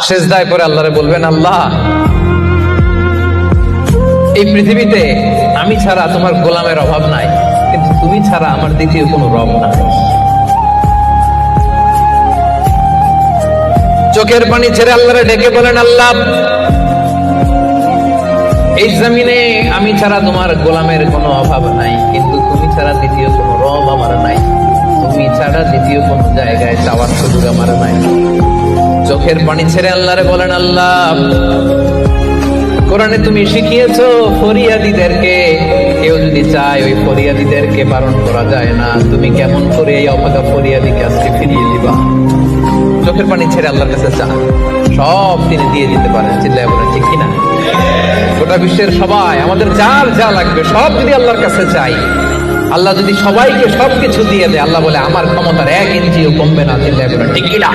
সেজদায় পরে আল্লাহরে বলবেন, আল্লাহ এই পৃথিবীতে আমি ছাড়া তোমার গোলামের অভাব নাই, কিন্তু তুমি ছাড়া আমার দ্বিতীয় কোনো রব নাই। চোখের পানি ছেড়ে আল্লাহরে ডেকে বলেন, আল্লাহ এই জমিনে আমি ছাড়া তোমার গোলামের কোনো অভাব নাই, কিন্তু তুমি ছাড়া দ্বিতীয় কোনো রব আমার নাই, তুমি ছাড়া দ্বিতীয় কোনো জায়গায় চাওয়ার সুযোগ আমার নাই। চোখের পানি ছেড়ে আল্লাহরে বলেন, আল্লাহ কোরআনে তুমি শিখিয়েছো ফরিয়াদীদেরকে কেউ যদি চায় ওই ফরিয়াদীদেরকে বারণ করা যায় না, তুমি কেমন করে এই অভাগা ফরিয়াদীকে আজকে ফিরিয়ে দিবা? চোখের পানি ছেড়ে আল্লাহর কাছে চান, সব তিনি দিয়ে দিতে পারেন। চিল্লায় বলেন ঠিক কিনা? গোটা বিশ্বের সবাই আমাদের যার যা লাগবে সব যদি আল্লাহর কাছে চাই, আল্লাহ যদি সবাইকে সবকিছু দিয়ে দেয়, আল্লাহ বলে আমার ক্ষমতার 1 ইঞ্চিও কমবে না। চিল্লায় বলেন ঠিক কিনা?